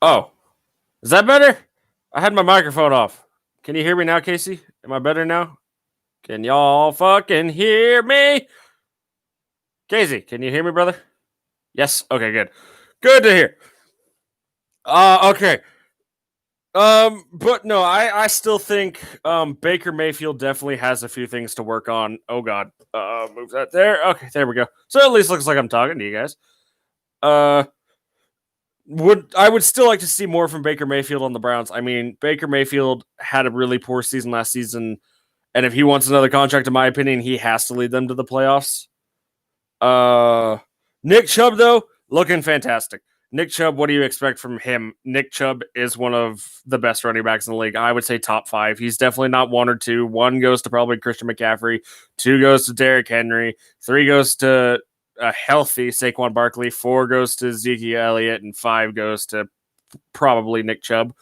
Oh, is that better? I had my microphone off. Can you hear me now, Casey? Am I better now? Can y'all fucking hear me? Casey, can you hear me, brother? Yes. Okay, good. Good to hear. Okay. But no, I still think Baker Mayfield definitely has a few things to work on. Oh god. Move that there. Okay, there we go. So at least looks like I'm talking to you guys. I would still like to see more from Baker Mayfield on the Browns. I mean, Baker Mayfield had a really poor season last season, and if he wants another contract, in my opinion, he has to lead them to the playoffs. Nick Chubb though, looking fantastic. Nick Chubb, what do you expect from him? Nick Chubb is one of the best running backs in the league. I would say top 5. He's definitely not 1 or 2. 1 goes to probably Christian McCaffrey. 2 goes to Derrick Henry. 3 goes to a healthy Saquon Barkley. 4 goes to Zeke Elliott, and 5 goes to probably Nick Chubb.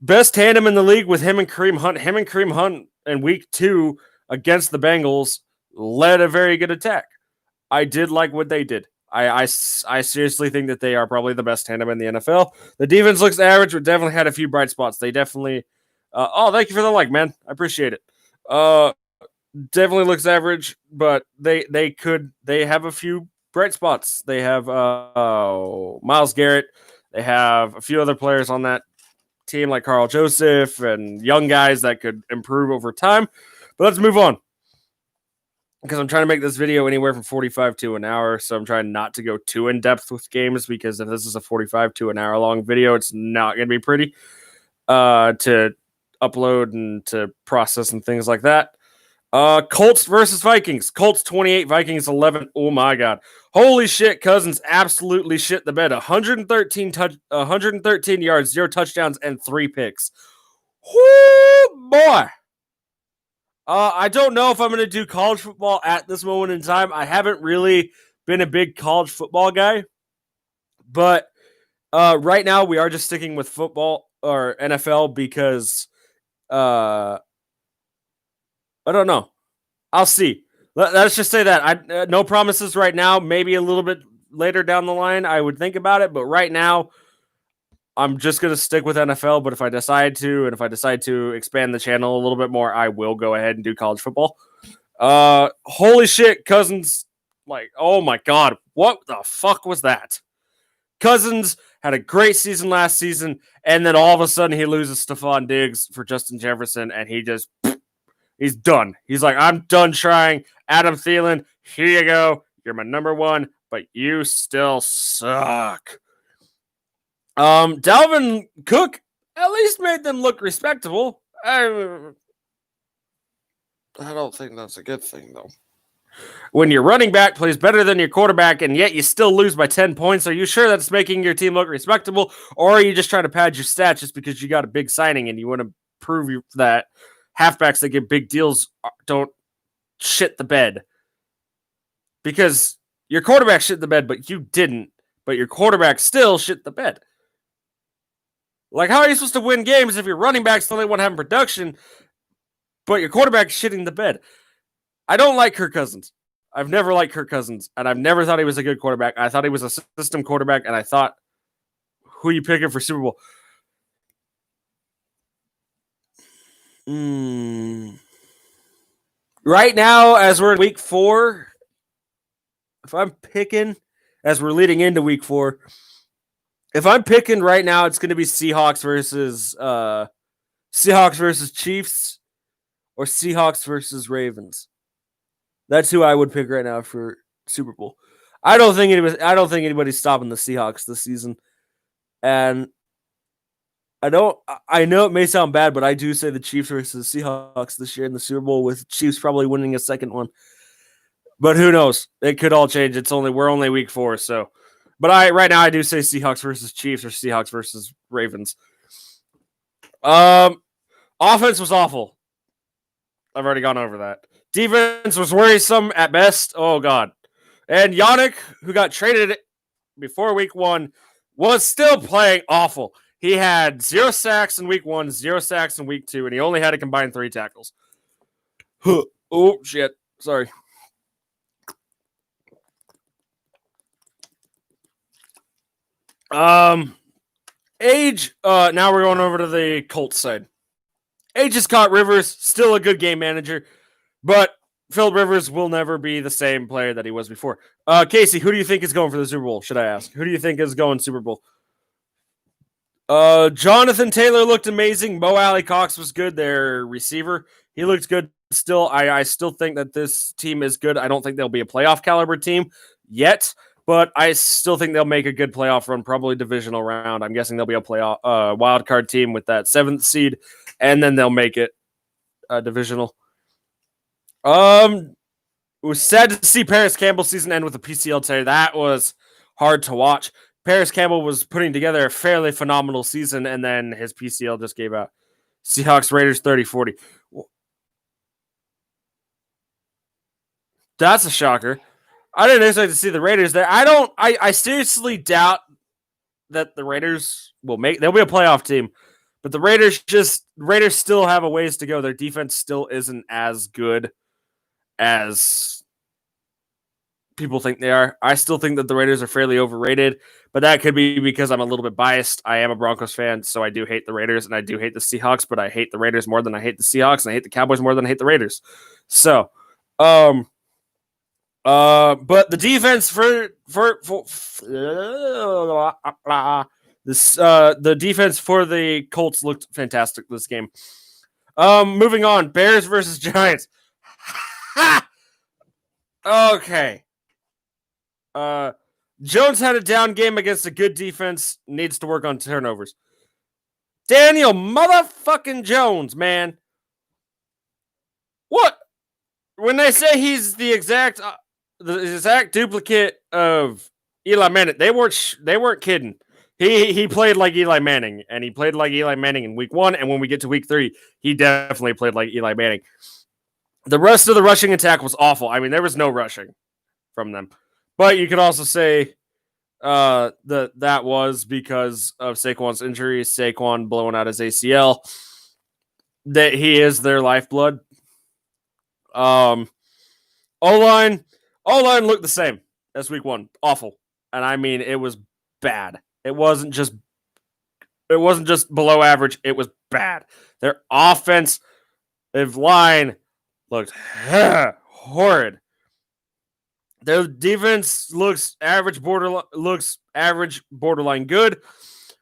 Best tandem in the league with him and Kareem Hunt. Him and Kareem Hunt in week 2 against the Bengals led a very good attack. I did like what they did. I seriously think that they are probably the best tandem in the NFL. The defense looks average, but definitely had a few bright spots. They definitely. Thank you for the like, man. I appreciate it. Definitely looks average, but they have a few bright spots. They have Myles Garrett. They have a few other players on that team like Carl Joseph and young guys that could improve over time. But let's move on, because I'm trying to make this video anywhere from 45 to an hour. So I'm trying not to go too in depth with games, because if this is a 45 to an hour long video, it's not going to be pretty to upload and to process and things like that. Colts versus Vikings. Colts 28, Vikings 11. Oh my God. Holy shit, Cousins absolutely shit the bed. 113 yards, 0 touchdowns, and 3 picks. Whoo, boy. I don't know if I'm going to do college football at this moment in time. I haven't really been a big college football guy. But right now we are just sticking with football or NFL because I don't know. I'll see. Let's just say that. No promises right now. Maybe a little bit later down the line, I would think about it. But right now, I'm just going to stick with NFL. But if I decide to expand the channel a little bit more, I will go ahead and do college football. Holy shit, Cousins. Like, oh my God. What the fuck was that? Cousins had a great season last season, and then all of a sudden he loses Stephon Diggs for Justin Jefferson, and he's done. He's like, I'm done trying. Adam Thielen, here you go. You're my number one, but you still suck. Dalvin Cook at least made them look respectable. I don't think that's a good thing, though. When your running back plays better than your quarterback and yet you still lose by 10 points, are you sure that's making your team look respectable? Or are you just trying to pad your stats just because you got a big signing and you want to prove that halfbacks that get big deals don't shit the bed? Because your quarterback shit the bed, but you didn't. But your quarterback still shit the bed. Like, how are you supposed to win games if your running back's the only one having production, but your quarterback's shitting the bed? I don't like Kirk Cousins. I've never liked Kirk Cousins, and I've never thought he was a good quarterback. I thought he was a system quarterback, and I thought, who you picking for Super Bowl? Right now, as we're in week 4, if I'm picking, as we're leading into week 4, if I'm picking right now, it's going to be Seahawks versus Chiefs or Seahawks versus Ravens. That's who I would pick right now for Super Bowl. I don't think anybody's stopping the Seahawks this season. And I know it may sound bad, but I do say the Chiefs versus Seahawks this year in the Super Bowl, with Chiefs probably winning a second one. But who knows? It could all change. We're only week 4, so. But right now I do say Seahawks versus Chiefs or Seahawks versus Ravens. Offense was awful. I've already gone over that. Defense was worrisome at best. Oh, God. And Yannick, who got traded before week 1, was still playing awful. He had 0 sacks in week 1, 0 sacks in week 2, and he only had a combined 3 tackles. Oh, shit. Sorry. Age, now we're going over to the Colts side. Age has caught Rivers, still a good game manager, but Philip Rivers will never be the same player that he was before. Casey, who do you think is going for the Super Bowl? Should I ask? Who do you think is going Super Bowl? Jonathan Taylor looked amazing. Mo Alley Cox was good. Their receiver, he looked good. Still, I still think that this team is good. I don't think they'll be a playoff caliber team yet, but I still think they'll make a good playoff run, probably divisional round. I'm guessing they'll be a playoff wild card team with that 7th seed, and then they'll make it divisional. It was sad to see Paris Campbell's season end with a PCL tear. That was hard to watch. Paris Campbell was putting together a fairly phenomenal season, and then his PCL just gave out. Seahawks Raiders 30-40. That's a shocker. I didn't expect to see the Raiders there. I seriously doubt that the Raiders they'll be a playoff team, But the Raiders still have a ways to go. Their defense still isn't as good as people think they are. I still think that the Raiders are fairly overrated, but that could be because I'm a little bit biased. I am a Broncos fan, so I do hate the Raiders and I do hate the Seahawks, but I hate the Raiders more than I hate the Seahawks, and I hate the Cowboys more than I hate the Raiders. So, but the defense the defense for the Colts looked fantastic this game. Moving on, Bears versus Giants. Okay. Jones had a down game against a good defense. Needs to work on turnovers. Daniel motherfucking Jones, man. What? When they say he's the exact duplicate of Eli Manning, they weren't kidding. He played like Eli Manning, and he played like Eli Manning in week 1, and when we get to week 3, he definitely played like Eli Manning. The rest of the rushing attack was awful. I mean, there was no rushing from them. But you could also say that was because of Saquon's injury, Saquon blowing out his ACL, that he is their lifeblood. O-line looked the same as week 1. Awful. And I mean, it was bad. It wasn't just below average. It was bad. Their offensive line looked horrid. Their defense looks average, borderline good.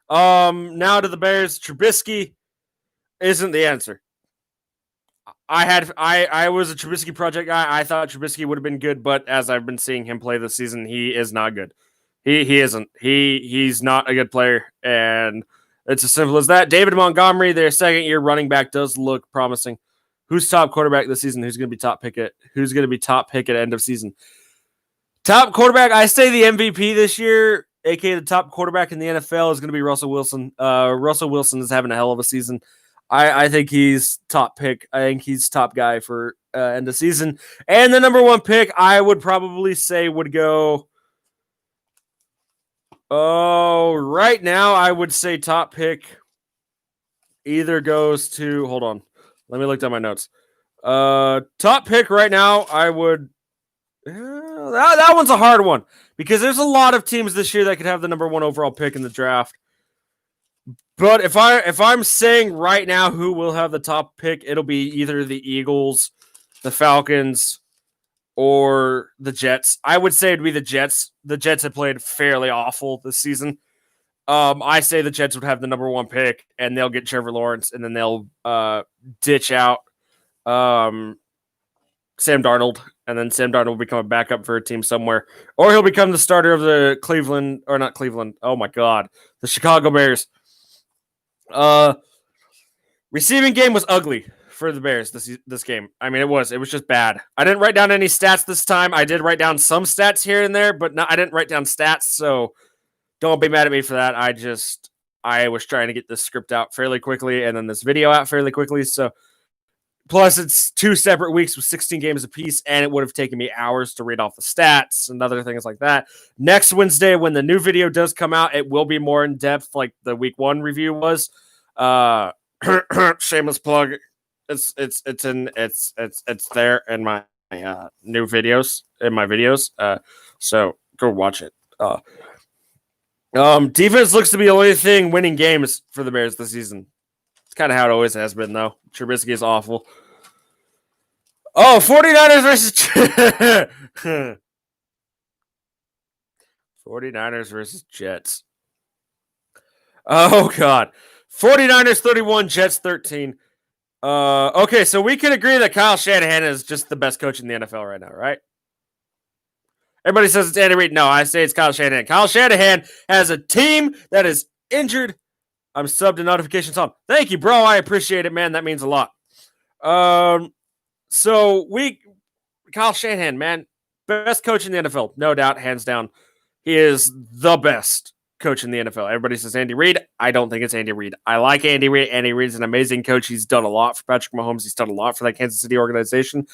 Now to the Bears. Trubisky isn't the answer. I was a Trubisky project guy. I thought Trubisky would have been good, but as I've been seeing him play this season, he is not good. He isn't. He's not a good player, and it's as simple as that. David Montgomery, their second-year running back, does look promising. Who's top quarterback this season? Who's going to be top pick at end of season? Top quarterback, I say the MVP this year, aka the top quarterback in the NFL, is going to be Russell Wilson. Russell Wilson is having a hell of a season. I think he's top pick. I think he's top guy for end of season. And the number 1 pick, I would probably say would go. Oh, right now I would say top pick either goes to. Hold on, let me look down my notes. Top pick right now, I would. That one's a hard one because there's a lot of teams this year that could have the number 1 overall pick in the draft. But if I'm saying right now who will have the top pick, it'll be either the Eagles, the Falcons, or the Jets. I would say it'd be the Jets. The Jets have played fairly awful this season. I say the Jets would have the number 1 pick, and they'll get Trevor Lawrence, and then they'll ditch out Sam Darnold, and then Sam Darnold will become a backup for a team somewhere, or he'll become the starter of the the Chicago Bears. Receiving game was ugly for the Bears this game. I mean, it was just bad. I didn't write down any stats this time. I did write down some stats here and there, but I didn't write down stats, so don't be mad at me for that. I was trying to get this script out fairly quickly and then this video out fairly quickly, so plus it's 2 separate weeks with 16 games apiece, and it would have taken me hours to read off the stats and other things like that. Next Wednesday, when the new video does come out, it will be more in depth like the week 1 review was. Shameless plug. It's there in my new videos, so go watch it. Defense looks to be the only thing winning games for the Bears this season. It's kind of how it always has been, though. Trubisky is awful. Oh, 49ers versus 49ers versus Jets. Oh, God. 49ers 31, Jets 13. Okay, so we can agree that Kyle Shanahan is just the best coach in the NFL right now, right? Everybody says it's Andy Reid. No, I say it's Kyle Shanahan. Kyle Shanahan has a team that is injured. I'm subbed to notifications on. Thank you, bro. I appreciate it, man. That means a lot. Kyle Shanahan, man, best coach in the NFL, no doubt, hands down. He is the best coach in the NFL. Everybody says Andy Reid. I don't think it's Andy Reid. I like Andy Reid. Andy Reid's an amazing coach. He's done a lot for Patrick Mahomes. He's done a lot for that Kansas City organization.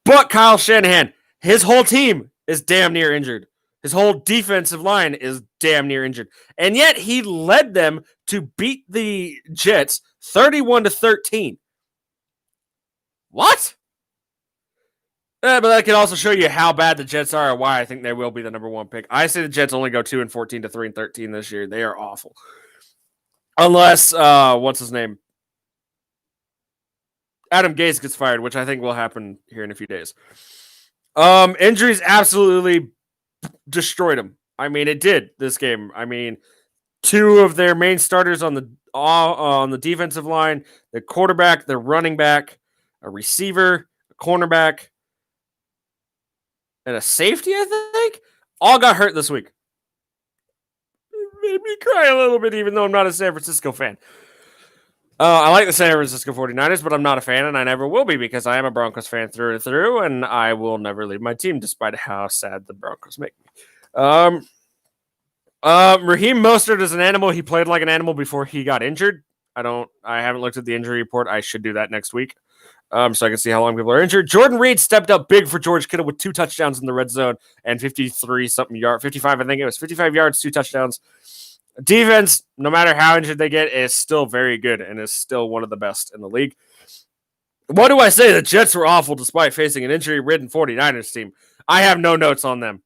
But Kyle Shanahan, his whole team is damn near injured. His whole defensive line is damn near injured. And yet he led them to beat the Jets 31-13. What? But that can also show you how bad the Jets are and why I think they will be the number one pick. I say the Jets only go 2-14 to 3-13 this year. They are awful. Unless, what's his name? Adam Gase gets fired, which I think will happen here in a few days. Injuries absolutely destroyed him. I mean, it did this game. I mean, two of their main starters on the defensive line, the quarterback, the running back, a receiver, a cornerback, and a safety, I think, all got hurt this week. It made me cry a little bit, even though I'm not a San Francisco fan. I like the San Francisco 49ers, but I'm not a fan, and I never will be because I am a Broncos fan through and through, and I will never leave my team despite how sad the Broncos make me. Raheem Mostert is an animal. He played like an animal before he got injured. I haven't looked at the injury report. I should do that next week. So I can see how long people are injured. Jordan Reed stepped up big for George Kittle with 2 touchdowns in the red zone and 55, I think it was 55 yards, 2 touchdowns. Defense, no matter how injured they get, is still very good and is still one of the best in the league. What do I say? The Jets were awful despite facing an injury-ridden 49ers team. I have no notes on them.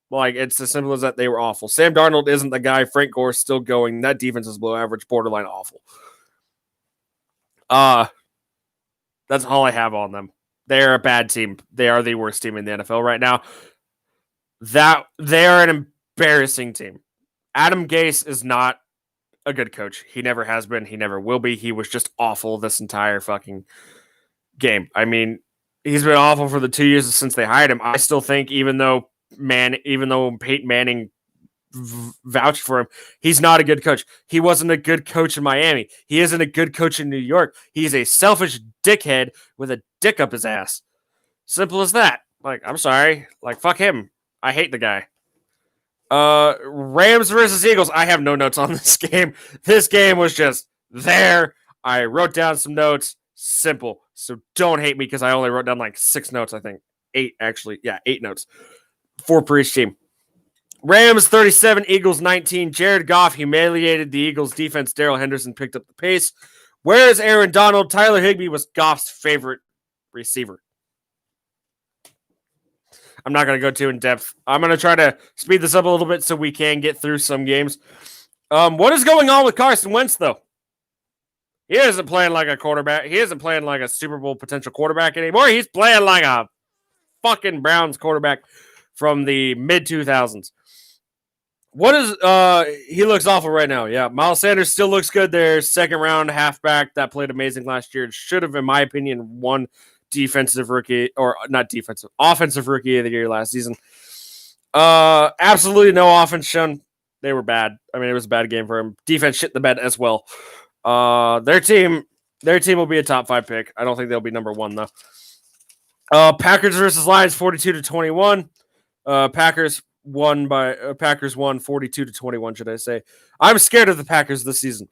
Like, it's as simple as that. They were awful. Sam Darnold isn't the guy. Frank Gore's still going. That defense is below average, borderline awful. That's all I have on them. They're a bad team. They are the worst team in the NFL right now. They are an embarrassing team. Adam Gase is not a good coach. He never has been. He never will be. He was just awful this entire fucking game. I mean, he's been awful for the 2 years since they hired him. I still think, even though Peyton Manning vouched for him, he's not a good coach. He wasn't a good coach in Miami. He isn't a good coach in New York. He's a selfish dickhead with a dick up his ass. Simple as that. Like, I'm sorry. Like, fuck him. I hate the guy. Rams versus Eagles. I have no notes on this game. This game was just there. I wrote down some notes. Simple. So don't hate me because I only wrote down like 6 notes, I think. 8, actually. Yeah, 8 notes. 4 per each team. Rams 37, Eagles 19. Jared Goff humiliated the Eagles defense. Darrell Henderson picked up the pace. Whereas Aaron Donald, Tyler Higbee was Goff's favorite receiver. I'm not going to go too in depth. I'm going to try to speed this up a little bit so we can get through some games. What is going on with Carson Wentz, though? He isn't playing like a quarterback. He isn't playing like a Super Bowl potential quarterback anymore. He's playing like a fucking Browns quarterback from the mid-2000s. What is he looks awful right now. Yeah, Miles Sanders still looks good there. Second round halfback that played amazing last year. Should have, in my opinion, won offensive rookie of the year last season. Absolutely no offense shown. They were bad. I mean, it was a bad game for him. Defense shit the bed as well. Their team will be a top 5 pick. I don't think they'll be number 1 though. Packers versus Lions 42-21. Packers won 42-21, should I say. I'm scared of the Packers this season.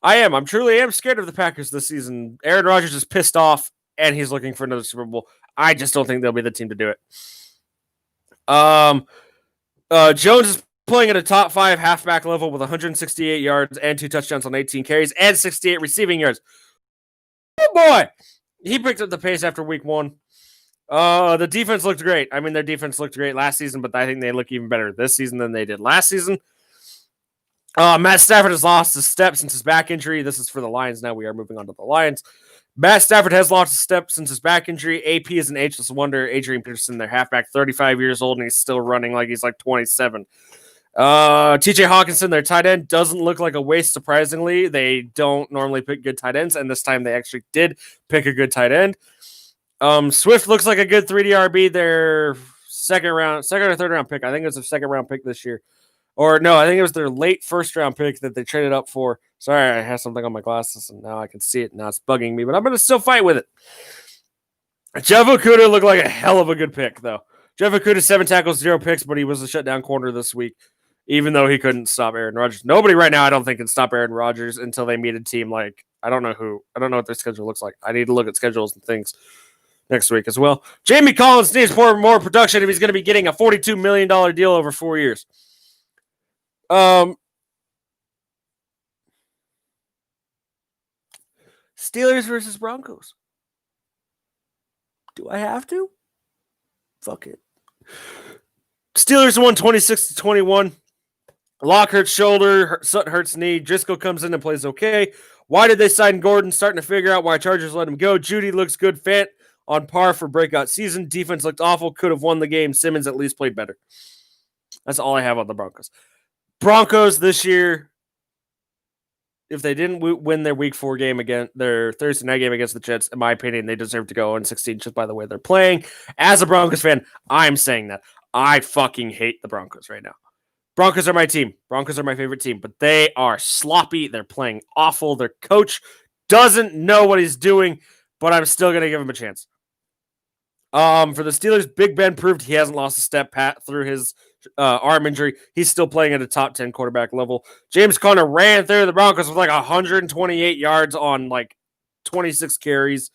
I'm truly scared of the Packers this season. Aaron Rodgers is pissed off and he's looking for another Super Bowl. I just don't think they'll be the team to do it. Jones is playing at a top 5 halfback level with 168 yards and 2 touchdowns on 18 carries and 68 receiving yards. Oh boy! He picked up the pace after week 1. The defense looked great. I mean, their defense looked great last season, but I think they look even better this season than they did last season. Matt Stafford has lost a step since his back injury. This is for the Lions now. We are moving on to the Lions. Matt Stafford has lost a step since his back injury. AP is an ageless wonder. Adrian Peterson, their halfback, 35 years old, and he's still running like he's like 27. TJ Hawkinson, their tight end, doesn't look like a waste, surprisingly. They don't normally pick good tight ends, and this time they actually did pick a good tight end. Swift looks like a good 3D RB. Their second or third round pick. I think it was a second round pick this year. Or no, I think it was their late first round pick that they traded up for. Sorry, I have something on my glasses and now I can see it. Now it's bugging me, but I'm going to still fight with it. Jeff Okudah looked like a hell of a good pick, though. Jeff Okudah, 7 tackles, 0 picks, but he was a shutdown corner this week, even though he couldn't stop Aaron Rodgers. Nobody right now, I don't think, can stop Aaron Rodgers until they meet a team like, I don't know what their schedule looks like. I need to look at schedules and things. next week as well. Jamie Collins needs more production if he's going to be getting a $42 million deal over 4 years. Steelers versus Broncos. Do I have to? Fuck it. Steelers won 26-21. Locke hurts shoulder, Sutton hurts knee. Driscoll comes in and plays okay. Why did they sign Gordon? Starting to figure out why Chargers let him go. Judy looks good. Fant on par for breakout season. Defense looked awful. Could have won the game. Simmons at least played better. That's all I have on the Broncos. Broncos this year, if they didn't win their week 4 game again, their Thursday night game against the Jets, in my opinion, they deserve to go 0-16 just by the way they're playing. As a Broncos fan, I'm saying that. I fucking hate the Broncos right now. Broncos are my team. Broncos are my favorite team, but they are sloppy. They're playing awful. Their coach doesn't know what he's doing, but I'm still going to give him a chance. For the Steelers, Big Ben proved he hasn't lost a step through his arm injury. He's still playing at a top 10 quarterback level. James Conner ran through the Broncos with like 128 yards on like 26 carries.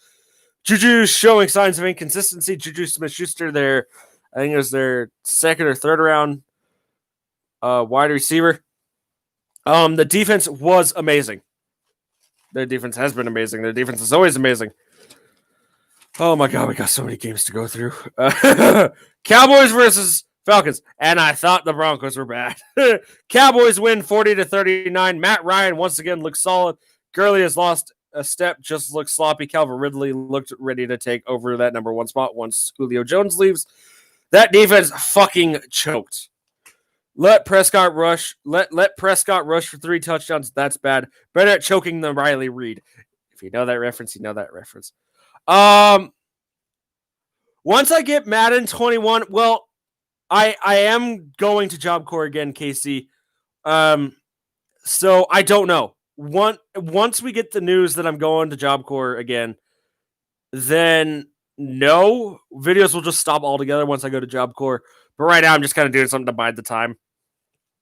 Juju's showing signs of inconsistency. Juju Smith-Schuster, I think it was their second or third round wide receiver. The defense was amazing. Their defense has been amazing. Their defense is always amazing. Oh my God, we got so many games to go through. Cowboys versus Falcons, and I thought the Broncos were bad. Cowboys win 40-39. Matt Ryan once again looks solid. Gurley has lost a step, just looks sloppy. Calvin Ridley looked ready to take over that number 1 spot once Julio Jones leaves. That defense fucking choked. Let Prescott rush. Let Prescott rush for 3 touchdowns. That's bad. Better at choking than Riley Reid. If you know that reference, you know that reference. Once I get Madden 21, well, I am going to Job Corps again, Casey. So I don't know. Once we get the news that I'm going to Job Corps again, then no, videos will just stop altogether once I go to Job Corps. But right now, I'm just kind of doing something to bide the time.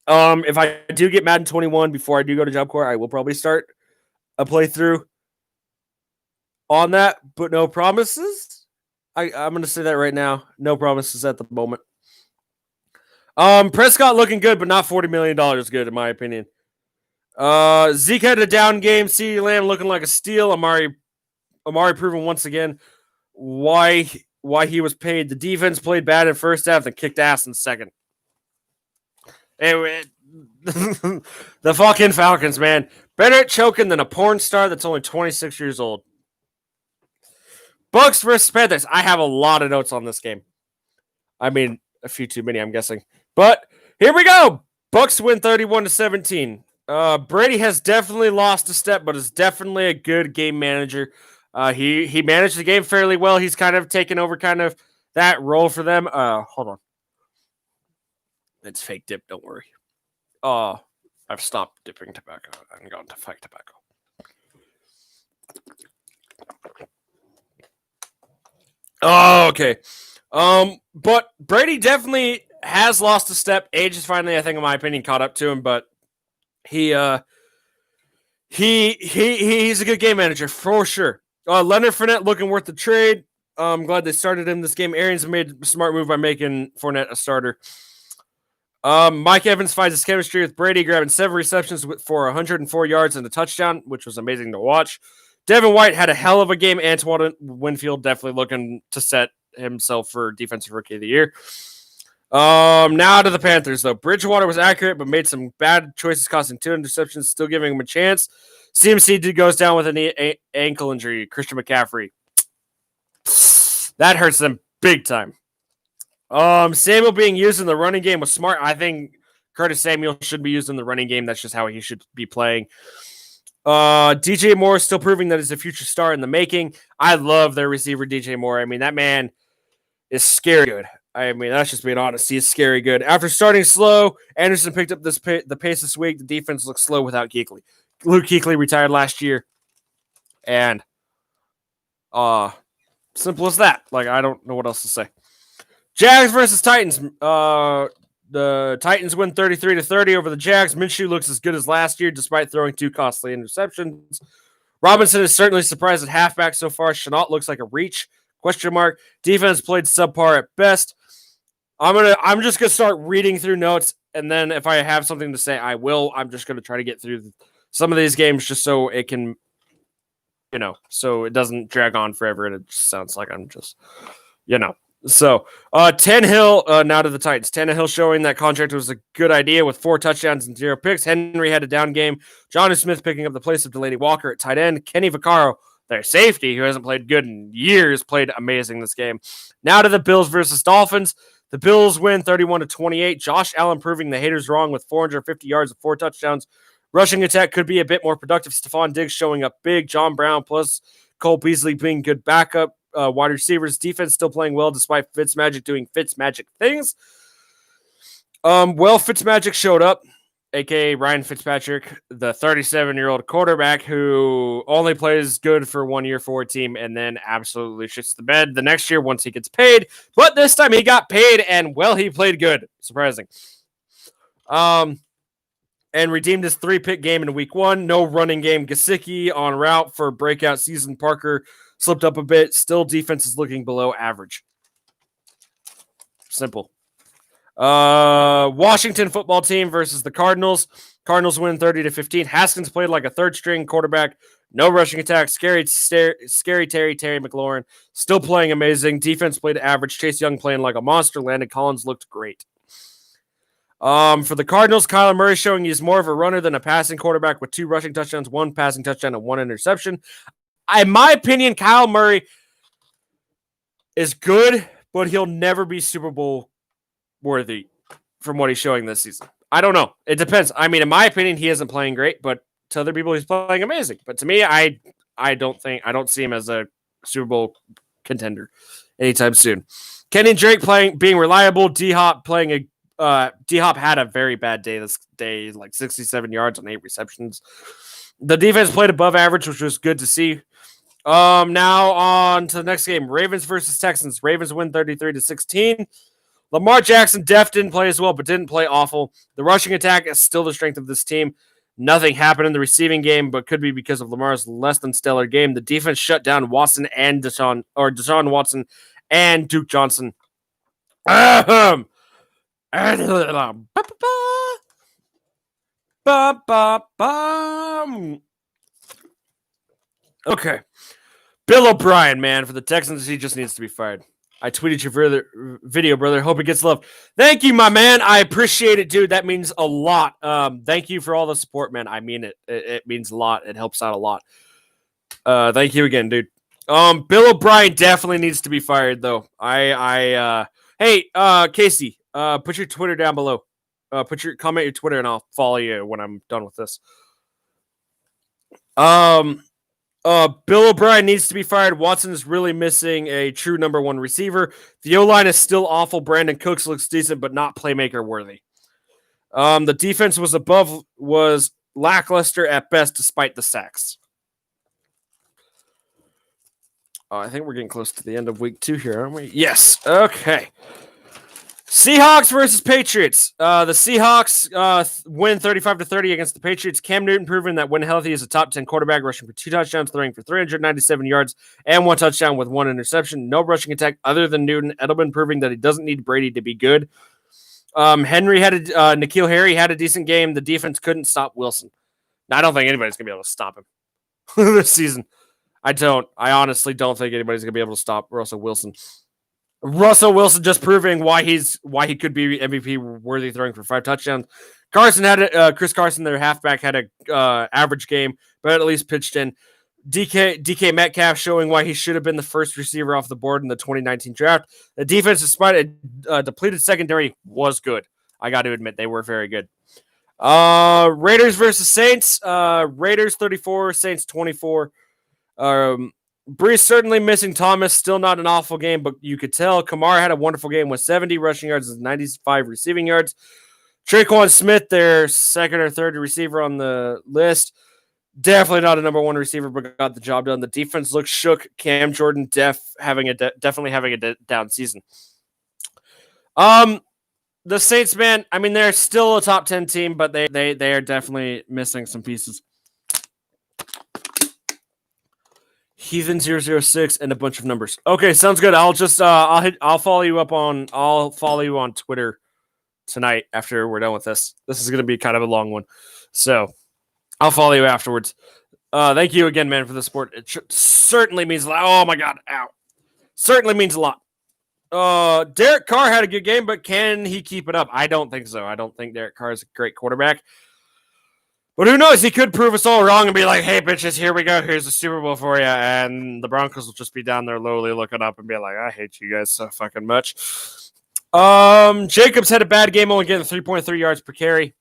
If I do get Madden 21 before I do go to Job Corps, I will probably start a playthrough on that, but no promises. I'm going to say that right now. No promises at the moment. Prescott looking good, but not $40 million good, in my opinion. Zeke had a down game. CeeDee Lamb looking like a steal. Amari proving once again why he was paid. The defense played bad in first half and kicked ass in second. Anyway, the fucking Falcons, man. Better at choking than a porn star that's only 26 years old. Bucks versus Panthers. I have a lot of notes on this game. I mean, a few too many, I'm guessing. But here we go. Bucks win 31-17. Brady has definitely lost a step, but is definitely a good game manager. He managed the game fairly well. He's kind of taken over kind of that role for them. Hold on. It's fake dip, don't worry. I've stopped dipping tobacco and gone to fake tobacco. Oh, okay. But Brady definitely has lost a step. Age is finally, I think, in my opinion, caught up to him, but he's a good game manager for sure. Leonard Fournette looking worth the trade. I'm glad they started him this game. Arians made a smart move by making Fournette a starter. Mike Evans finds his chemistry with Brady, grabbing 7 receptions for 104 yards and a touchdown, which was amazing to watch. Devin White had a hell of a game. Antoine Winfield definitely looking to set himself for Defensive Rookie of the Year. Now to the Panthers, though. Bridgewater was accurate, but made some bad choices, costing 2 interceptions, still giving him a chance. CMC goes down with an ankle injury. Christian McCaffrey. That hurts them big time. Samuel being used in the running game was smart. I think Curtis Samuel should be used in the running game. That's just how he should be playing. DJ Moore is still proving that he's a future star in the making. I love their receiver, DJ Moore. I mean, that man is scary good. I mean, that's just being honest. He is scary good. After starting slow, Anderson picked up the pace this week. The defense looks slow without Kuechly. Luke Kuechly retired last year. And simple as that. Like, I don't know what else to say. Jags versus Titans. The Titans win 33-30 over the Jags. Minshew looks as good as last year, despite throwing 2 costly interceptions. Robinson is certainly surprised at halfback so far. Shenault looks like a reach. Question mark. Defense played subpar at best. I'm just gonna start reading through notes, and then if I have something to say, I will. I'm just gonna try to get through some of these games just so it can, so it doesn't drag on forever, and it just sounds like I'm just, So, Tannehill, now to the Titans. Tannehill showing that contract was a good idea with 4 touchdowns and 0 picks. Henry had a down game. Jonnu Smith picking up the place of Delaney Walker at tight end. Kenny Vaccaro, their safety, who hasn't played good in years, played amazing this game. Now to the Bills versus Dolphins. The Bills win 31-28. Josh Allen proving the haters wrong with 450 yards and 4 touchdowns. Rushing attack could be a bit more productive. Stephon Diggs showing up big. John Brown plus Cole Beasley being good backup. Wide receivers. Defense still playing well despite Fitzmagic doing Fitzmagic things. Fitzmagic showed up, a.k.a. Ryan Fitzpatrick, the 37-year-old quarterback who only plays good for 1 year for a team and then absolutely shits the bed the next year once he gets paid. But this time he got paid and, he played good. Surprising. And redeemed his 3-pick game in week 1. No running game. Gesicki on route for breakout season. Parker slipped up a bit. Still, defense is looking below average. Simple. Washington football team versus the Cardinals. Cardinals win 30-15. Haskins played like a third-string quarterback. No rushing attack. Scary Terry McLaurin. Still playing amazing. Defense played average. Chase Young playing like a monster. Landon Collins looked great. For the Cardinals, Kyler Murray showing he's more of a runner than a passing quarterback with 2 rushing touchdowns, 1 passing touchdown, and 1 interception. In my opinion, Kyle Murray is good, but he'll never be Super Bowl worthy from what he's showing this season. I don't know. It depends. I mean, in my opinion, he isn't playing great, but to other people, he's playing amazing. But to me, I don't see him as a Super Bowl contender anytime soon. Kenny Drake being reliable. D-Hop D-Hop had a very bad day this day, like 67 yards on 8 receptions. The defense played above average, which was good to see. Now on to the next game. Ravens versus Texans. Ravens win 33-16. Lamar Jackson didn't play as well, but didn't play awful. The rushing attack is still the strength of this team. Nothing happened in the receiving game, but could be because of Lamar's less than stellar game. The defense shut down Watson and Deshaun Watson and Duke Johnson. Okay. Bill O'Brien, man, for the Texans, he just needs to be fired. I tweeted your video, brother. Hope it gets love. Thank you, my man. I appreciate it, dude. That means a lot. Thank you for all the support, man. I mean it. It means a lot. It helps out a lot. Thank you again, dude. Bill O'Brien definitely needs to be fired, though. Hey, Casey, put your Twitter down below. Comment your Twitter, and I'll follow you when I'm done with this. Bill O'Brien needs to be fired. Watson is really missing a true number 1 receiver. The O-line is still awful. Brandon Cooks looks decent, but not playmaker worthy. The defense was lackluster at best, despite the sacks. I think we're getting close to the end of week 2 here, aren't we? Yes. Okay. Seahawks versus Patriots. The Seahawks win 35-30 against the Patriots. Cam Newton proving that when healthy is a top 10 quarterback, rushing for 2 touchdowns, throwing for 397 yards, and 1 touchdown with 1 interception. No rushing attack other than Newton. Edelman proving that he doesn't need Brady to be good. N'Keal Harry had a decent game. The defense couldn't stop Wilson. Now, I don't think anybody's going to be able to stop him this season. I honestly don't think anybody's going to be able to stop Russell Wilson. Russell Wilson just proving why he could be MVP worthy, throwing for 5 touchdowns. Chris Carson, their halfback, had a average game, but at least pitched in. DK Metcalf showing why he should have been the first receiver off the board in the 2019 draft. The defense, despite a depleted secondary, was good. I got to admit, they were very good. Raiders versus Saints. Raiders 34, Saints 24. Brees certainly missing Thomas. Still not an awful game, but you could tell. Kamara had a wonderful game with 70 rushing yards and 95 receiving yards. Tre'Quan Smith, their second or third receiver on the list. Definitely not a number 1 receiver, but got the job done. The defense looks shook. Cam Jordan definitely having a down season. The Saints, man, I mean, they're still a top 10 team, but they are definitely missing some pieces. Heathen006 and a bunch of numbers. Okay, sounds good. I'll follow you on Twitter tonight after we're done with this. This is going to be kind of a long one. So I'll follow you afterwards. Thank you again, man, for the support. It certainly means a lot. Oh my God. Ow. Certainly means a lot. Derek Carr had a good game, but can he keep it up? I don't think so. I don't think Derek Carr is a great quarterback. But who knows? He could prove us all wrong and be like, hey, bitches, here we go. Here's the Super Bowl for you. And the Broncos will just be down there lowly looking up and be like, I hate you guys so fucking much. Jacobs had a bad game, only getting 3.3 yards per carry.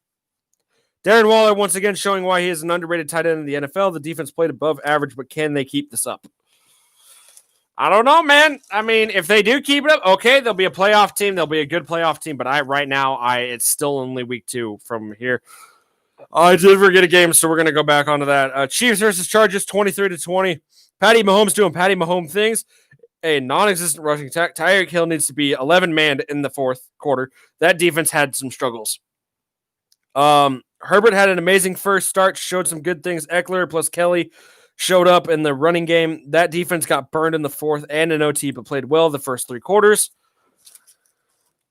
Darren Waller once again showing why he is an underrated tight end in the NFL. The defense played above average, but can they keep this up? I don't know, man. I mean, if they do keep it up, okay, they'll be a playoff team. They'll be a good playoff team. But right now, it's still only week 2 from here. I did forget a game, so we're going to go back onto that. Chiefs versus Chargers, 23-20. Patty Mahomes doing Patty Mahomes things. A non-existent rushing attack. Tyreek Hill needs to be 11-man in the fourth quarter. That defense had some struggles. Herbert had an amazing first start, showed some good things. Eckler plus Kelly showed up in the running game. That defense got burned in the fourth and in OT, but played well the first 3 quarters.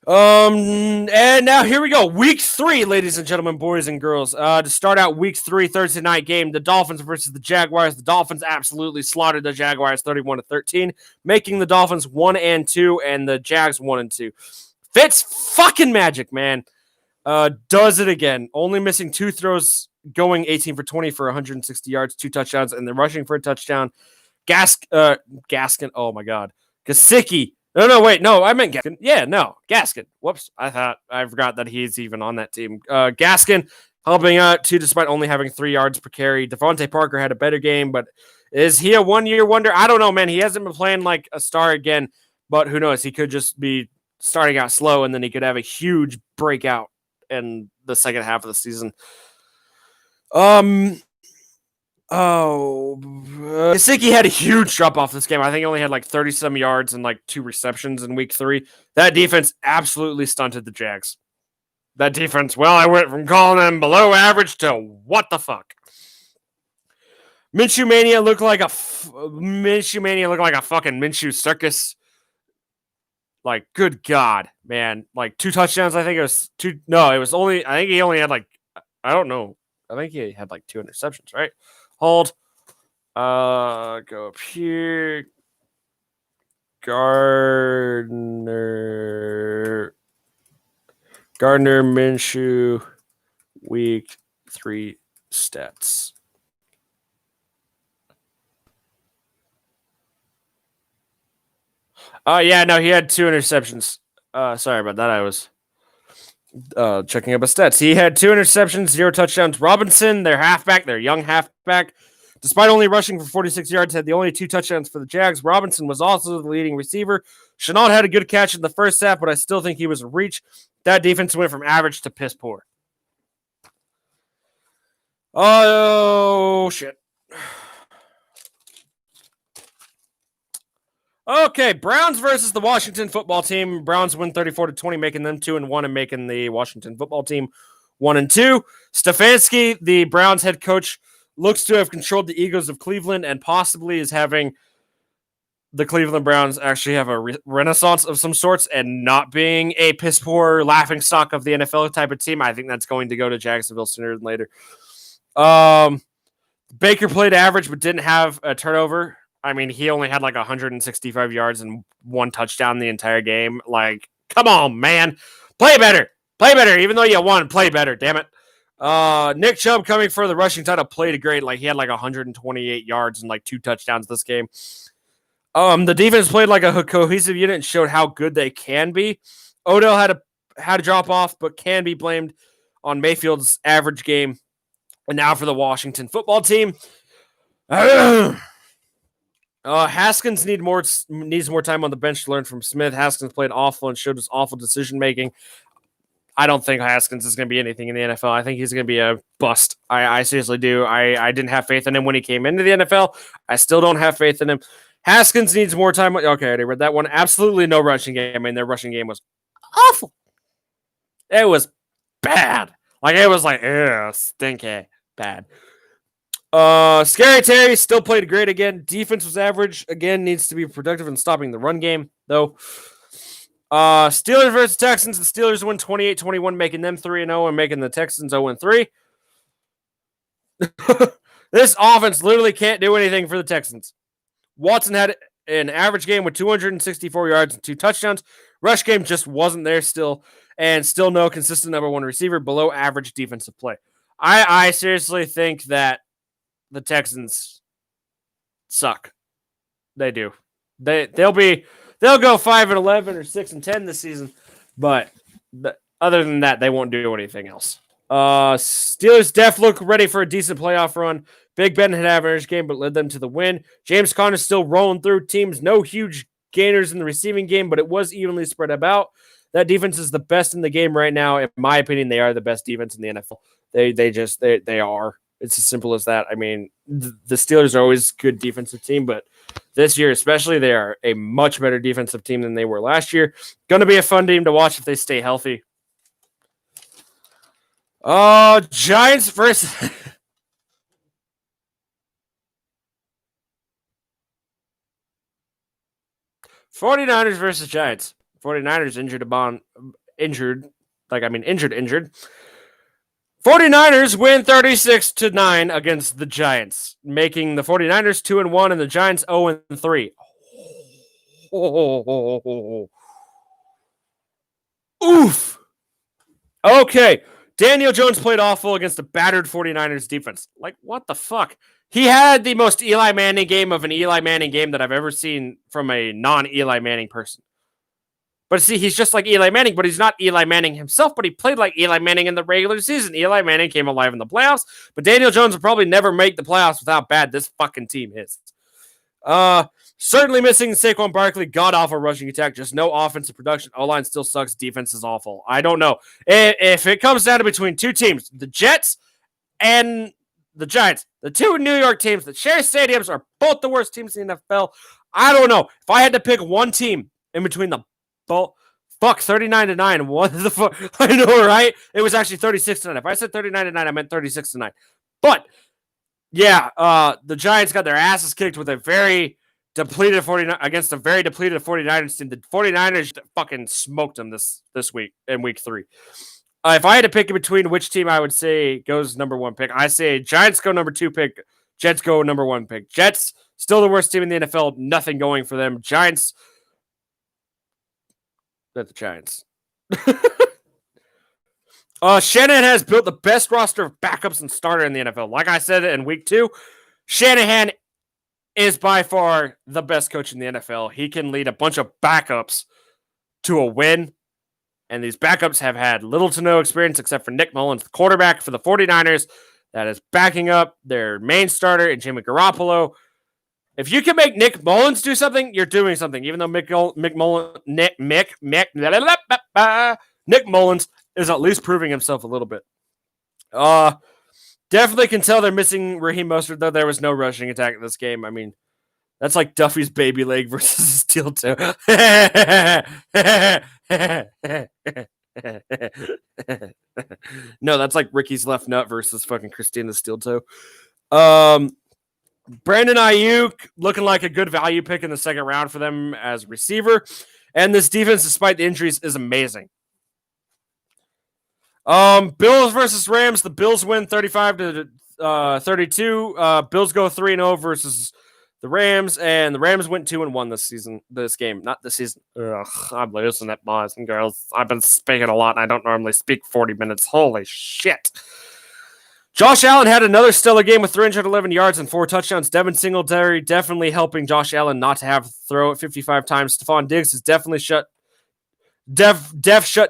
And now here we go. Week 3, ladies and gentlemen, boys and girls. To start out week 3, Thursday night game, the Dolphins versus the Jaguars. The Dolphins absolutely slaughtered the Jaguars 31-13, making the Dolphins 1-2 and the Jags 1-2. Fitz fucking magic, man. Does it again. Only missing 2 throws, going 18 for 20 for 160 yards, 2 touchdowns, and then rushing for a touchdown. Gaskin. Oh my God. Gesicki. No, I meant Gaskin. Yeah, no, Gaskin. Whoops, I forgot that he's even on that team. Gaskin helping out too, despite only having 3 yards per carry. Devontae Parker had a better game, but is he a one-year wonder? I don't know, man. He hasn't been playing like a star again, but who knows? He could just be starting out slow, and then he could have a huge breakout in the second half of the season. Gesicki had a huge drop off this game. I think he only had like 30-some yards and like 2 receptions in week 3. That defense absolutely stunted the Jags. That defense, well, I went from calling them below average to what the fuck. Minshew Mania looked like a fucking Minshew circus. Like, good God, man. Like 2 touchdowns, I think it was 2. No, it was only, I think he only had like, I don't know. I think he had like 2 interceptions, right? Hold. Go up here. Gardner Minshew, week 3 stats. Yeah, no, he had 2 interceptions. Sorry about that. I was checking up his stats. He had 2 interceptions, 0 touchdowns. Robinson, their young halfback, despite only rushing for 46 yards, had the only 2 touchdowns for the Jags. Robinson was also the leading receiver. Shenault had a good catch in the first half, but I still think he was a reach. That defense went from average to piss poor. Oh, shit. Okay, Browns versus the Washington football team. Browns win 34-20, making them 2-1 and making the Washington football team 1-2. Stefanski, the Browns head coach, looks to have controlled the egos of Cleveland and possibly is having the Cleveland Browns actually have a renaissance of some sorts and not being a piss poor laughingstock of the NFL type of team. I think that's going to go to Jacksonville sooner than later. Baker played average but didn't have a turnover. I mean, he only had like 165 yards and 1 touchdown the entire game. Like, come on, man. Play better. Even though you won, play better, damn it. Nick Chubb coming for the rushing title played great. Like, he had like 128 yards and like 2 touchdowns this game. The defense played like a cohesive unit and showed how good they can be. Odell had a drop off, but can be blamed on Mayfield's average game. And now for the Washington football team. Haskins needs more time on the bench to learn from Smith. Haskins played awful and showed his awful decision making. I don't think Haskins is going to be anything in the NFL. I think he's going to be a bust. I seriously do. I didn't have faith in him when he came into the NFL. I still don't have faith in him. Haskins needs more time. Okay, I read that one. Absolutely no rushing game. I mean, their rushing game was awful. It was bad. Like, it was like, stinky bad. Scary Terry still played great again. Defense was average. Again, needs to be productive in stopping the run game, though. Steelers versus Texans. The Steelers win 28-21, making them 3-0 and making the Texans 0-3. This offense literally can't do anything for the Texans. Watson had an average game with 264 yards and 2 touchdowns. Rush game just wasn't there still, and still no consistent number one receiver, below average defensive play. I seriously think that the Texans suck. They do. They'll go 5-11 or 6-10 this season, but other than that, they won't do anything else. Steelers def look ready for a decent playoff run. Big Ben had an average game, but led them to the win. James Conner still rolling through teams. No huge gainers in the receiving game, but it was evenly spread about. That defense is the best in the game right now. In my opinion, they are the best defense in the NFL. They are. It's as simple as that. I mean, the Steelers are always a good defensive team, but this year especially, they are a much better defensive team than they were last year. Going to be a fun team to watch if they stay healthy. Giants versus... 49ers versus Giants. 49ers injured. 49ers win 36-9 against the Giants, making the 49ers 2-1 and the Giants 0-3. Oof. Okay. Daniel Jones played awful against a battered 49ers defense. Like, what the fuck? He had the most Eli Manning game of an Eli Manning game that I've ever seen from a non-Eli Manning person. But see, he's just like Eli Manning, but he's not Eli Manning himself, but he played like Eli Manning in the regular season. Eli Manning came alive in the playoffs, but Daniel Jones will probably never make the playoffs with how bad this fucking team is. Certainly missing Saquon Barkley, god-awful rushing attack, just no offensive production. O-line still sucks. Defense is awful. I don't know. If it comes down to between two teams, the Jets and the Giants, the two New York teams that share stadiums are both the worst teams in the NFL. I don't know. If I had to pick one team in between the both, 39-9. What the fuck? I know, right? It was actually 36-9. If I said 39-9, I meant 36-9. But yeah, the Giants got their asses kicked with a very depleted 49 against a very depleted 49ers team. The 49ers fucking smoked them this week in week 3. If I had to pick between which team I would say goes number 1 pick, I say Giants go number 2 pick, Jets go number 1 pick. Jets still the worst team in the NFL, nothing going for them. Giants, that's the Giants. Shanahan has built the best roster of backups and starter in the NFL. Like I said in week 2, Shanahan is by far the best coach in the NFL. He can lead a bunch of backups to a win. And these backups have had little to no experience except for Nick Mullins, the quarterback for the 49ers, that is backing up their main starter in Jimmy Garoppolo. If you can make Nick Mullins do something, you're doing something. Even though Nick Mullins is at least proving himself a little bit. Definitely can tell they're missing Raheem Mostert, though there was no rushing attack in this game. I mean, that's like Duffy's baby leg versus steel toe. No, that's like Ricky's left nut versus fucking Christina's steel toe. Brandon Ayuk looking like a good value pick in the second round for them as receiver. And this defense, despite the injuries, is amazing. Bills versus Rams. The Bills win 35-32. Bills go 3-0 versus the Rams, and the Rams went 2-1 this game. Not this season. Ugh, I'm losing it, boys and girls. I've been speaking a lot, and I don't normally speak 40 minutes. Holy shit. Josh Allen had another stellar game with 311 yards and 4 touchdowns. Devin Singletary definitely helping Josh Allen not to have to throw it 55 times. Stephon Diggs is definitely shut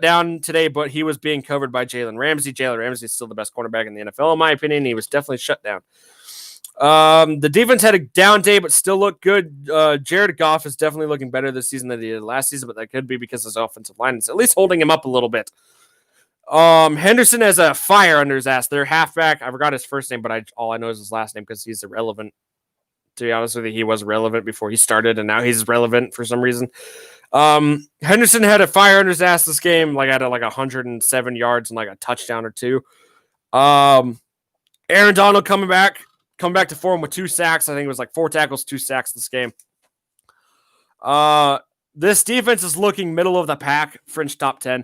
down today, but he was being covered by Jalen Ramsey. Jalen Ramsey is still the best cornerback in the NFL, in my opinion. He was definitely shut down. The defense had a down day, but still looked good. Jared Goff is definitely looking better this season than he did last season, but that could be because his offensive line is at least holding him up a little bit. Henderson has a fire under his ass. Their halfback, I forgot his first name, but all I know is his last name because he's irrelevant. To be honest with you, he was relevant before he started, and now he's relevant for some reason. Henderson had a fire under his ass this game, like had 107 yards and like a touchdown or 2. Aaron Donald coming back come back to form with 2 sacks. I think it was like 4 tackles, 2 sacks this game. This defense is looking middle of the pack, fringe top 10.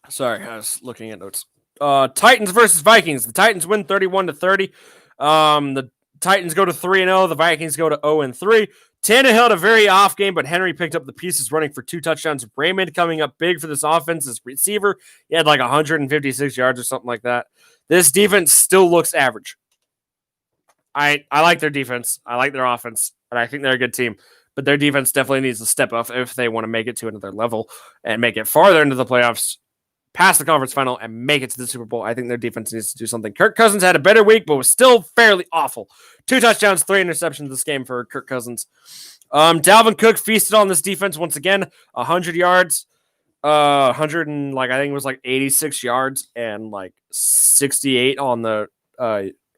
Sorry, I was looking at notes. Titans versus Vikings. The Titans win 31-30. The Titans go to 3-0. The Vikings go to 0-3. Tannehill had a very off game, but Henry picked up the pieces running for 2 touchdowns. Raymond coming up big for this offense as receiver. He had like 156 yards or something like that. This defense still looks average. I like their defense. I like their offense, and I think they're a good team. But their defense definitely needs to step up if they want to make it to another level and make it farther into the playoffs, past the conference final, and make it to the Super Bowl. I think their defense needs to do something. Kirk Cousins had a better week, but was still fairly awful. 2 touchdowns, 3 interceptions this game for Kirk Cousins. Dalvin Cook feasted on this defense once again. 100 yards, 100 and like I think it was like 86 yards and like 68 on the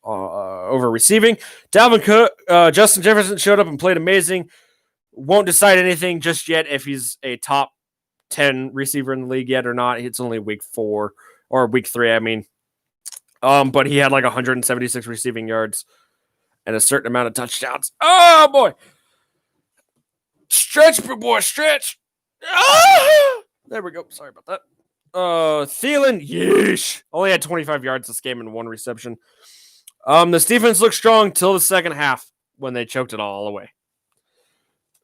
over receiving. Dalvin Cook, Justin Jefferson showed up and played amazing. Won't decide anything just yet if he's a top 10 receiver in the league yet or not. It's only week 4 or week 3, I mean. But he had like 176 receiving yards and a certain amount of touchdowns. Oh boy. Stretch, boy, stretch. Ah! There we go. Sorry about that. Thielen, yeesh. Only had 25 yards this game and 1 reception. This defense looked strong till the second half when they choked it all away.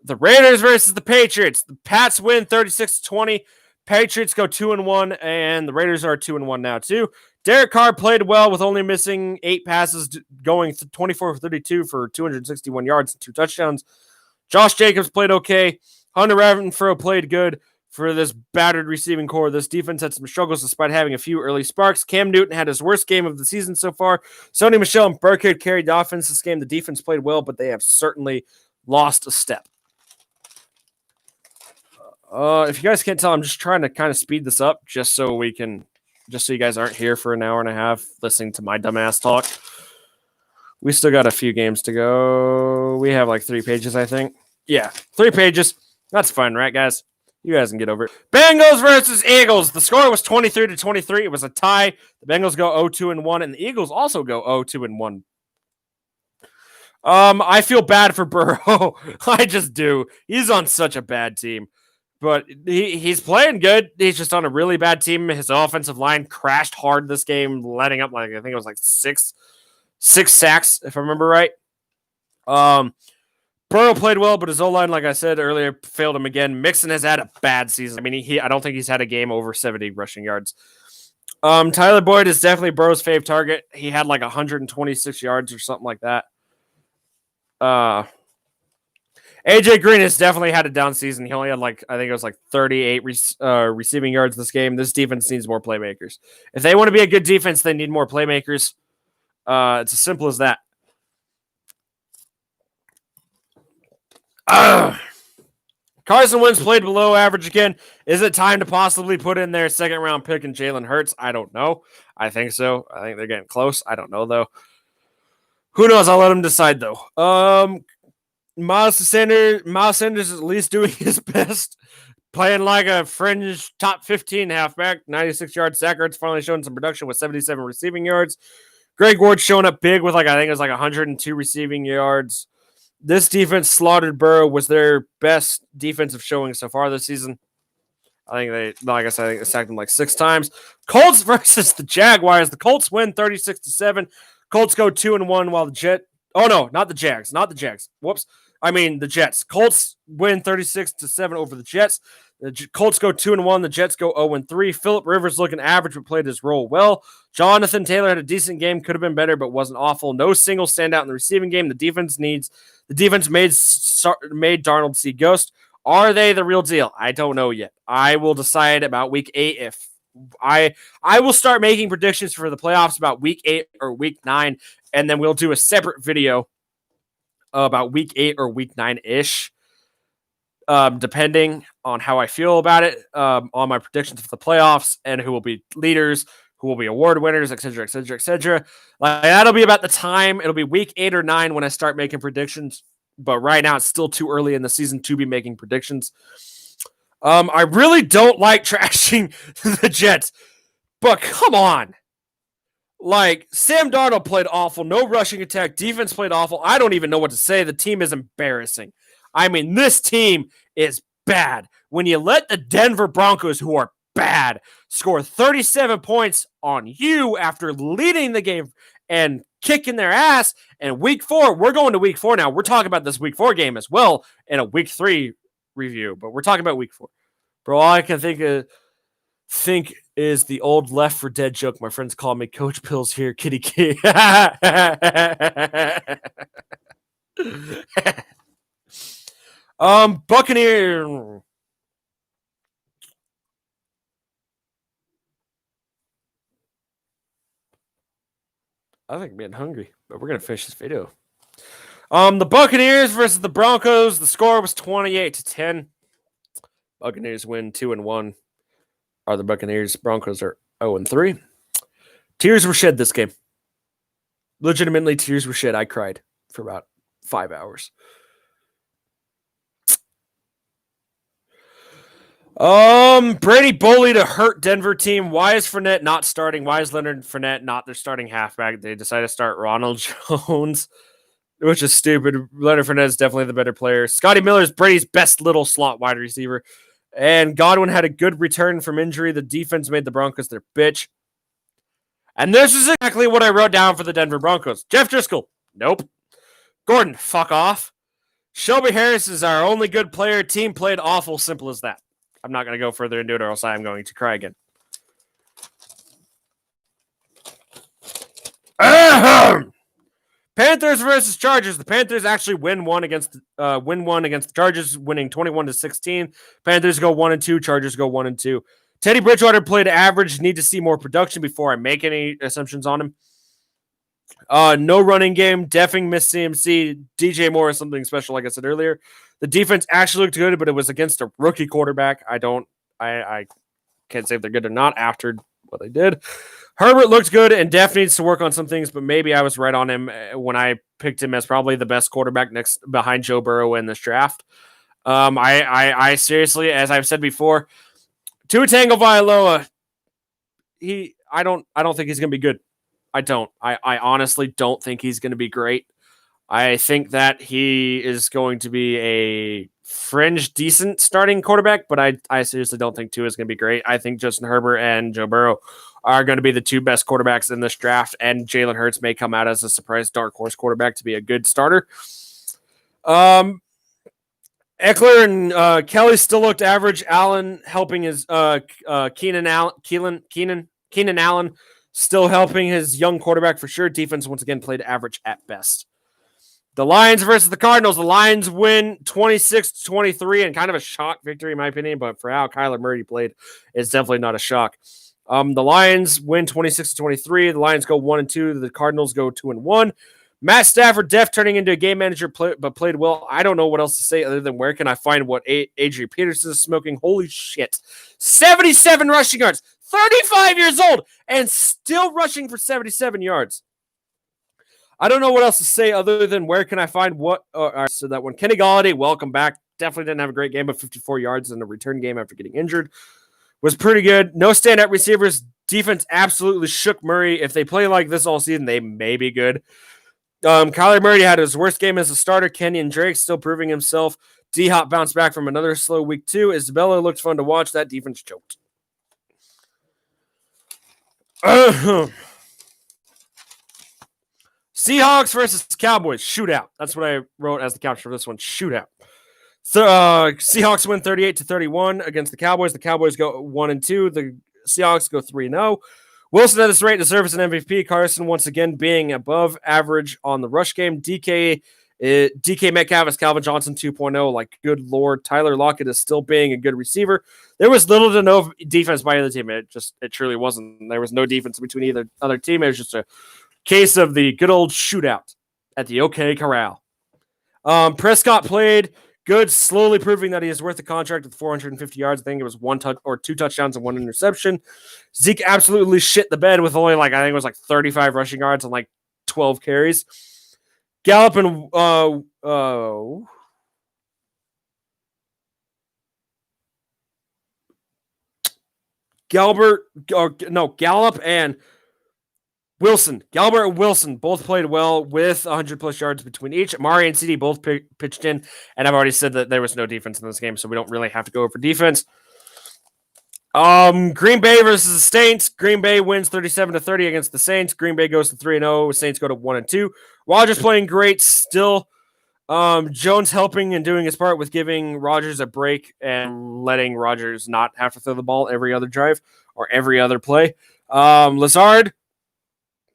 The Raiders versus the Patriots. The Pats win 36-20. Patriots go 2-1, and the Raiders are 2-1 now too. Derek Carr played well with only missing 8 passes, going 24 for 32 for 261 yards and 2 touchdowns. Josh Jacobs played okay. Hunter Renfrow played good for this battered receiving core. This defense had some struggles despite having a few early sparks. Cam Newton had his worst game of the season so far. Sony Michel and Burkhead carried the offense this game. The defense played well, but they have certainly lost a step. If you guys can't tell, I'm just trying to kind of speed this up just so you guys aren't here for an hour and a half listening to my dumbass talk. We still got a few games to go. We have like 3 pages, I think. Yeah, 3 pages. That's fine, right, guys? You guys can get over it. Bengals versus Eagles. The score was 23-23. It was a tie. The Bengals go 0-2-1, and the Eagles also go 0-2-1. I feel bad for Burrow. I just do. He's on such a bad team. But he's playing good. He's just on a really bad team. His offensive line crashed hard this game, letting up like I think it was like six sacks, if I remember right. Burrow played well, but his O-line, like I said earlier, failed him again. Mixon has had a bad season. I mean, I don't think he's had a game over 70 rushing yards. Tyler Boyd is definitely Burrow's fave target. He had like 126 yards or something like that. AJ Green has definitely had a down season. He only had like, I think it was like 38 receiving yards this game. This defense needs more playmakers. If they want to be a good defense, they need more playmakers. It's as simple as that. Carson Wentz played below average again. Is it time to possibly put in their second round pick in Jalen Hurts? I don't know. I think so. I think they're getting close. I don't know though. Who knows? I'll let them decide though. Miles Sanders is at least doing his best, playing like a fringe top 15 halfback. 96-yard sack rate's finally showing some production with 77 receiving yards. Greg Ward showing up big with like I think it was like 102 receiving yards. This defense slaughtered Burrow. Was their best defensive showing so far this season. I think I think they sacked him like 6 times. Colts versus the Jaguars. The Colts win 36-7. Colts go 2-1 while not the Jags. Whoops. I mean, the Jets. Colts win 36-7 over the Jets. The Colts go 2-1. The Jets go 0-3. Phillip Rivers looking average, but played his role well. Jonathan Taylor had a decent game. Could have been better, but wasn't awful. No single standout in the receiving game. The defense made Darnold see ghost. Are they the real deal? I don't know yet. I will decide about week 8 if I will start making predictions for the playoffs about week 8 or week 9, and then we'll do a separate video about week 8 or week 9-ish, depending on how I feel about it, on my predictions for the playoffs and who will be leaders, who will be award winners, etc., etc., etc. Like that'll be about the time. It'll be week 8 or 9 when I start making predictions but right now it's still too early in the season to be making predictions. I really don't like trashing the Jets, but come on. Like, Sam Darnold played awful. No rushing attack. Defense played awful. I don't even know what to say. The team is embarrassing. I mean, this team is bad. When you let the Denver Broncos, who are bad, score 37 points on you after leading the game and kicking their ass, and week 4, we're going to week 4 now. We're talking about this week 4 game as well in a week 3 review, but we're talking about week 4. Bro, all I can think is the old Left for Dead joke. My friends call me Coach Pills here, kitty kitty. Buccaneer. I think I'm getting hungry, but we're gonna finish this video. The Buccaneers versus the Broncos. The score was 28-10. Buccaneers win 2-1. Are the Buccaneers? Broncos are 0-3. Tears were shed this game. Legitimately, tears were shed. I cried for about 5 hours. Brady bullied a hurt Denver team. Why is Fournette not starting? Why is Leonard Fournette not their starting halfback? They decided to start Ronald Jones, which is stupid. Leonard Fournette is definitely the better player. Scotty Miller is Brady's best little slot wide receiver. And Godwin had a good return from injury. The defense made the Broncos their bitch. And this is exactly what I wrote down for the Denver Broncos. Jeff Driscoll, nope. Gordon, fuck off. Shelby Harris is our only good player. Team played awful. Simple as that. I'm not going to go further into it or else I'm going to cry again. Panthers versus Chargers. The Panthers actually win one against the Chargers, winning 21-16. Panthers go 1-2. Chargers go 1-2. Teddy Bridgewater played average. Need to see more production before I make any assumptions on him. No running game. Deffing missed CMC. DJ Moore is something special, like I said earlier. The defense actually looked good, but it was against a rookie quarterback. I can't say if they're good or not after what they did. Herbert looked good, and Def needs to work on some things, but maybe I was right on him when I picked him as probably the best quarterback next behind Joe Burrow in this draft. I seriously, as I've said before, Tua Tagovailoa, I don't think he's gonna be good. I honestly don't think he's gonna be great. I think that he is going to be a fringe decent starting quarterback, but I seriously don't think Tua is going to be great. I think Justin Herbert and Joe Burrow are going to be the two best quarterbacks in this draft, and Jalen Hurts may come out as a surprise dark horse quarterback to be a good starter. Eckler and Kelly still looked average. Allen helping his Keenan Allen still helping his young quarterback for sure. Defense once again played average at best. The Lions versus the Cardinals. The Lions win 26-23 and kind of a shock victory in my opinion, but for how Kyler Murray played, it's definitely not a shock. The Lions win 26-23. The Lions go 1-2. The Cardinals go 2-1. Matt Stafford, turning into a game manager, but played well. I don't know what else to say other than where can I find what Adrian Peterson is smoking. Holy shit. 77 rushing yards. 35 years old and still rushing for 77 yards. I don't know what else to say other than where can I find what. So that one. Kenny Golladay, welcome back. Definitely didn't have a great game, but 54 yards in a return game after getting injured. Was pretty good. No standout receivers. Defense absolutely shook Murray. If they play like this all season, they may be good. Kyler Murray had his worst game as a starter. Kenyon Drake still proving himself. D-Hop bounced back from another slow week 2. Isabella looked fun to watch. That defense choked. Seahawks versus Cowboys. Shootout. That's what I wrote as the caption for this one. Shootout. So, Seahawks win 38-31 against the Cowboys. The Cowboys go 1-2. The Seahawks go 3-0. Wilson at this rate deserves an MVP. Carson once again being above average on the rush game. DK Metcalf is Calvin Johnson 2.0. Like, good Lord. Tyler Lockett is still being a good receiver. There was little to no defense by either team. It truly wasn't. There was no defense between either other team. It was just a case of the good old shootout at the OK Corral. Prescott played good, slowly proving that he is worth the contract with 450 yards. I think it was 2 touchdowns and 1 interception. Zeke absolutely shit the bed with only I think it was 35 rushing yards and 12 carries. Gallup and Oh. Gallup and Wilson. Galbert and Wilson both played well with 100-plus yards between each. Amari and CD both pitched in, and I've already said that there was no defense in this game, so we don't really have to go over defense. Green Bay versus the Saints. Green Bay wins 37-30 against the Saints. Green Bay goes to 3-0. Saints go to 1-2. Rodgers playing great still. Jones helping and doing his part with giving Rodgers a break and letting Rodgers not have to throw the ball every other drive or every other play. Lazard,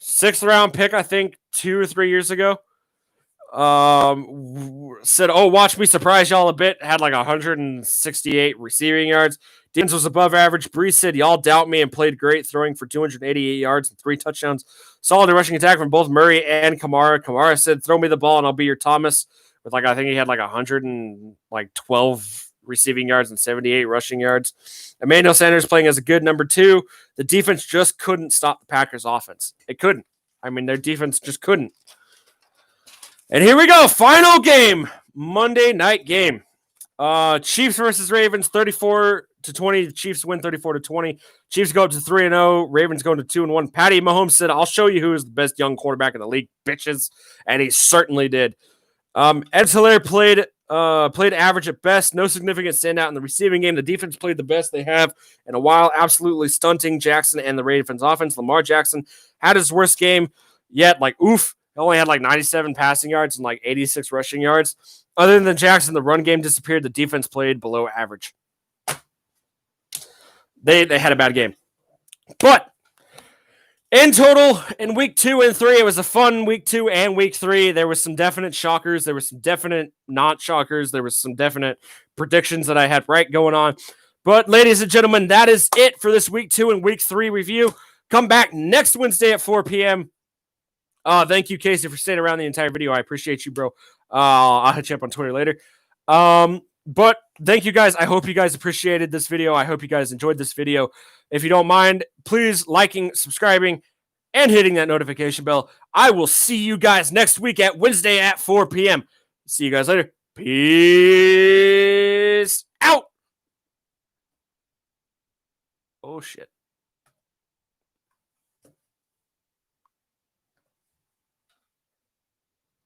6th-round pick, I think, 2 or 3 years ago. Said, "Oh, watch me surprise y'all a bit." Had like 168 receiving yards. Defense was above average. Brees said, "Y'all doubt me," and played great, throwing for 288 yards and 3 touchdowns. Solid rushing attack from both Murray and Kamara. Kamara said, "Throw me the ball and I'll be your Thomas." With I think he had 112 receiving yards and 78 rushing yards. Emmanuel Sanders playing as a good number 2. The defense just couldn't stop the Packers' offense. It couldn't. Their defense just couldn't. And here we go. Final game. Monday night game. Chiefs versus Ravens, 34-20. The Chiefs win 34-20. Chiefs go up to 3-0. Ravens go to 2-1. Patty Mahomes said, "I'll show you who is the best young quarterback in the league, bitches." And he certainly did. Ed Hilaire played average at best. No significant standout in the receiving game. The defense played the best they have in a while. Absolutely stunting Jackson and the Ravens offense. Lamar Jackson had his worst game yet. Oof. He only had 97 passing yards and 86 rushing yards. Other than Jackson, the run game disappeared. The defense played below average. They had a bad game. But in total, in week 2 and 3, it was a fun week 2 and week 3. There was some definite shockers. There were some definite not shockers. There was some definite predictions that I had right going on. But ladies and gentlemen, that is it for this week 2 and week 3 review. Come back next Wednesday at 4 p.m. Thank you, Casey, for staying around the entire video. I appreciate you, bro. I'll hit you up on Twitter later. But thank you guys. I hope you guys appreciated this video. I hope you guys enjoyed this video. If you don't mind, please liking, subscribing, and hitting that notification bell. I will see you guys next week at Wednesday at 4 p.m. See you guys later. Peace out. Oh, shit.